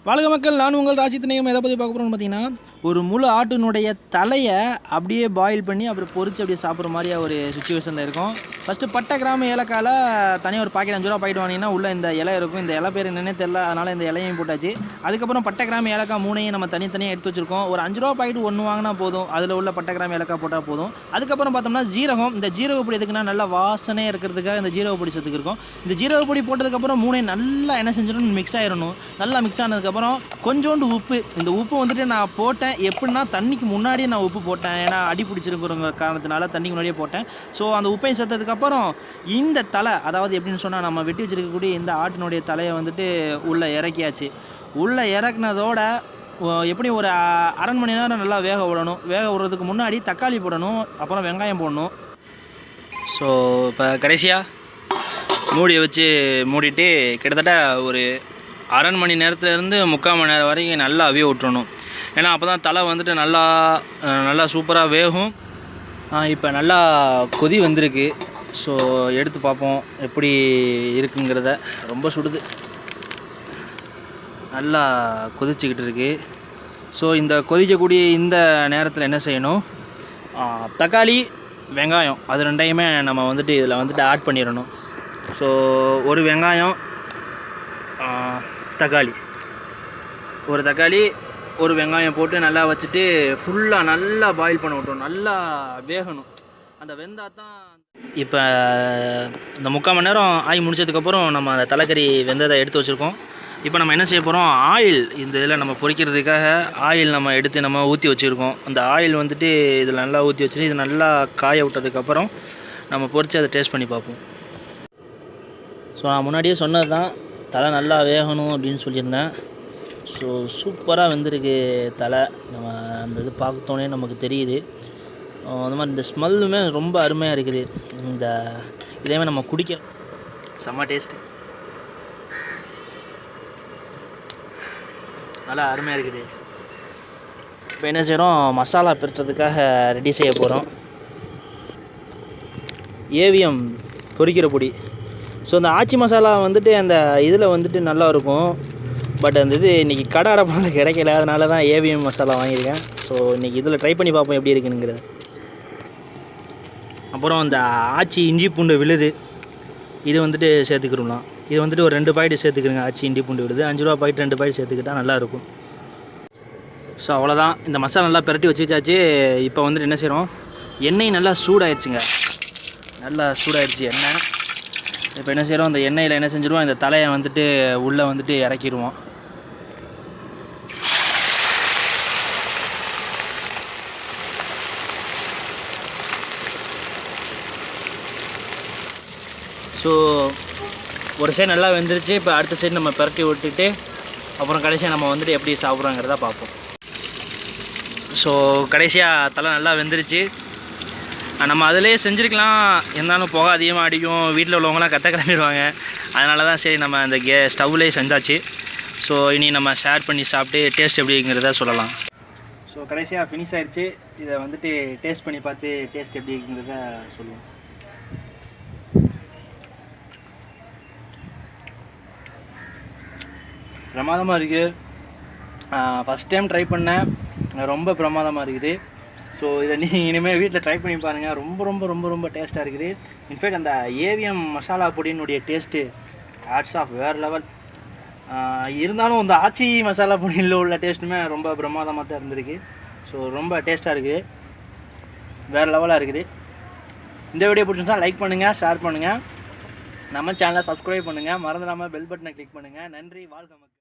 வாழ்க மக்கள், நான் உங்கள் ராஷித். எதை பற்றி பார்க்க போகிறோம்னு பார்த்தீங்கன்னா, ஒரு முழு ஆட்டினுடைய தலையை அப்படியே பாயில் பண்ணி அப்புறம் பொரிச்சு அப்படியே சாப்பிட்ற மாதிரியா ஒரு சுச்சுவேஷனில் இருக்கும். ஃபஸ்ட்டு பட்டை கிராம ஏலக்காயில் தனியாக ஒரு பாக்கெட் 5 ரூபா பாக்கெட் வாங்கினீங்கன்னா உள்ளே இந்த இலை இருக்கும். இந்த இலை பேர் என்னன்னே தெரியல, அதனால் இந்த இலையும் போட்டாச்சு. அதுக்கப்புறம் பட்டை கிராம ஏலக்காய் 3ஐயும் நம்ம தனித்தனியாக எடுத்து வச்சுருக்கோம். ஒரு 5 ரூபா பாக்கெட் 1 வாங்கினா போதும், அதில் உள்ள பட்டை கிராம ஏலக்காய் போட்டால் போதும். அதுக்கப்புறம் பார்த்தோம்னா ஜீரகம். இந்த ஜீரக பொடி எதுக்குன்னா நல்லா வாசனையாக இருக்கிறதுக்காக இந்த ஜீரக பொடி சேர்த்துக்கு இருக்கும். இந்த ஜீரக பொடி போட்டதுக்கப்புறம் 3ஐயும் நல்லா என்ன செஞ்சிடணும், மிக்ஸ் ஆகிடணும். நல்லா மிக்ஸ் ஆனதுக்கப்புறம் கொஞ்சோண்டு உப்பு. இந்த உப்பு வந்துட்டு நான் போட்டேன் எப்படின்னா, தண்ணிக்கு முன்னாடியே நான் உப்பு போட்டேன். ஏன்னா அடி பிடிச்சிருக்கிற காரணத்தினால தண்ணிக்கு முன்னாடியே போட்டேன். ஸோ அந்த உப்பையும் சேர்த்ததுக்கப்புறம் இந்த தலை, அதாவது எப்படின்னு சொன்னால் நம்ம வெட்டி வச்சுருக்கக்கூடிய இந்த ஆட்டினுடைய தலையை வந்துட்டு உள்ளே இறக்கியாச்சு. உள்ளே இறக்குனதோட எப்படி ஒரு அரை மணி நேரம் நல்லா வேக விடணும். வேக விடுறதுக்கு முன்னாடி தக்காளி போடணும், அப்புறம் வெங்காயம் போடணும். ஸோ இப்போ கடைசியாக மூடியை வச்சு மூடிட்டு கிட்டத்தட்ட ஒரு அரை மணி நேரத்துலேருந்து 3/4 மணி நேரம் வரைக்கும் நல்லா அவிய விட்டுறணும். ஏன்னா அப்போ தான் தலை வந்துட்டு நல்லா சூப்பராக வேகும். இப்போ நல்லா கொதி வந்திருக்கு. ஸோ எடுத்து பார்ப்போம் எப்படி இருக்குங்கிறத. ரொம்ப சுடுது, நல்லா கொதிச்சுக்கிட்டு இருக்குது. ஸோ இந்த கொதிக்கக்கூடிய இந்த நேரத்தில் என்ன செய்யணும், தக்காளி வெங்காயம் அது ரெண்டையுமே நம்ம வந்துட்டு இதில் வந்துட்டு ஆட் பண்ணிடணும். ஸோ ஒரு வெங்காயம், தக்காளி, ஒரு வெங்காயம் போட்டு நல்லா வச்சுட்டு ஃபுல்லாக நல்லா பாயில் பண்ண விட்டோம். நல்லா வேகணும். அந்த வெந்தால் தான். இப்போ இந்த 3/4 மணி நேரம் ஆகி முடிச்சதுக்கப்புறம் நம்ம அந்த தலைக்கறி வெந்ததை எடுத்து வச்சுருக்கோம். இப்போ நம்ம என்ன செய்ய போகிறோம், ஆயில் இந்த இதில் நம்ம பொரிக்கிறதுக்காக ஆயில் நம்ம எடுத்து நம்ம ஊற்றி வச்சுருக்கோம். அந்த ஆயில் வந்துட்டு இதில் நல்லா ஊற்றி வச்சுட்டு இது நல்லா காய விட்டதுக்கப்புறம் நம்ம பொரித்து அதை டேஸ்ட் பண்ணி பார்ப்போம். ஸோ நான் முன்னாடியே சொன்னது தான், தலை நல்லா வேகணும் அப்படின்னு சொல்லியிருந்தேன். ஸோ சூப்பராக வெந்திருக்கு தலை. நம்ம அந்த இது பார்த்தோன்னே நமக்கு தெரியுது. அந்த மாதிரி இந்த ஸ்மெல்லுமே ரொம்ப அருமையாக இருக்குது. இதேமாதிரி நம்ம குடிக்க செம்ம டேஸ்ட்டு, நல்லா அருமையாக இருக்குது. இப்போ என்ன செய்கிறோம், மசாலா பெருட்டுறதுக்காக ரெடி செய்ய போகிறோம். ஏவிஎம் பொரிக்கிற பொடி. ஸோ அந்த ஆச்சி மசாலா வந்துட்டு அந்த இதில் வந்துட்டு நல்லா இருக்கும். பட் அந்த இது இன்றைக்கி கடை அடப்பால் கிடைக்கல, அதனால தான் ஏவிஎம் மசாலா வாங்கியிருக்கேன். ஸோ இன்றைக்கி இதில் ட்ரை பண்ணி பார்ப்போம் எப்படி இருக்குங்கிறது. அப்புறம் அந்த ஆச்சி இஞ்சி பூண்டு விழுது இது வந்துட்டு சேர்த்துக்கிறோம்லாம். இது வந்துட்டு ஒரு 2 பாக்கெட் சேர்த்துக்கிறோங்க. ஆச்சி இஞ்சி பூண்டு விழுது 5 ரூபா பாக்கெட் 2 பாக்கெட் சேர்த்துக்கிட்டால் நல்லாயிருக்கும். ஸோ அவ்வளோதான், இந்த மசாலா நல்லா பிரட்டி வச்சுச்சாச்சு. இப்போ வந்துட்டு என்ன செய்கிறோம், எண்ணெய் நல்லா சூடாயிடுச்சுங்க. நல்லா சூடாயிடுச்சு எண்ணெய். இப்போ என்ன செய்கிறோம், அந்த எண்ணெயில் என்ன செஞ்சுருவோம், இந்த தலையை வந்துட்டு உள்ளே வந்துட்டு இறக்கிடுவோம். ஸோ ஒரு சைடு நல்லா வெந்துருச்சு. இப்போ அடுத்த சைடு நம்ம பரட்டி விட்டுட்டு அப்புறம் கடைசியாக நம்ம வந்துட்டு எப்படி சாப்பிட்றோங்கிறத பார்ப்போம். ஸோ கடைசியாக தலை நல்லா வெந்துருச்சு. நம்ம அதிலே செஞ்சுருக்கலாம், இருந்தாலும் புகை அதிகமாக அடிக்கும், வீட்டில் உள்ளவங்களாம் கத்த கிளம்பிடுவாங்க. அதனால தான் சரி நம்ம அந்த ஸ்டவ்லேயே செஞ்சாச்சு. ஸோ இனி நம்ம ஷேர் பண்ணி சாப்பிட்டு டேஸ்ட் எப்படிங்கிறத சொல்லலாம். ஸோ கடைசியாக ஃபினிஷ் ஆகிடுச்சு. இதை வந்துட்டு டேஸ்ட் பண்ணி பார்த்து டேஸ்ட் எப்படிங்கிறத சொல்லுவோம். பிரமாதமாக இருக்குது. ஃபஸ்ட் டைம் ட்ரை பண்ணேன், ரொம்ப பிரமாதமாக இருக்குது. ஸோ இதை நீங்கள் இனிமேல் வீட்டில் ட்ரை பண்ணி பாருங்கள். ரொம்ப ரொம்ப ரொம்ப ரொம்ப டேஸ்ட்டாக இருக்குது. இன்ஃபேக்ட் அந்த ஏவிஎம் மசாலா பொடியினுடைய டேஸ்ட்டு ஹேட்ஸ் ஆஃப் வேறு லெவல். இருந்தாலும் இந்த ஆச்சி மசாலா பொடியில் உள்ள டேஸ்ட்டுமே ரொம்ப பிரமாதமாக தான் இருந்திருக்கு. ஸோ ரொம்ப டேஸ்ட்டாக இருக்குது, வேறு லெவலாக இருக்குது. இந்த வீடியோ பிடிச்சிருந்தா லைக் பண்ணுங்கள், ஷேர் பண்ணுங்கள், நம்ம சேனலை சப்ஸ்கிரைப் பண்ணுங்கள், மறந்துடாமல் பெல் பட்டனை கிளிக் பண்ணுங்கள். நன்றி, வாழ்க மக்கள்.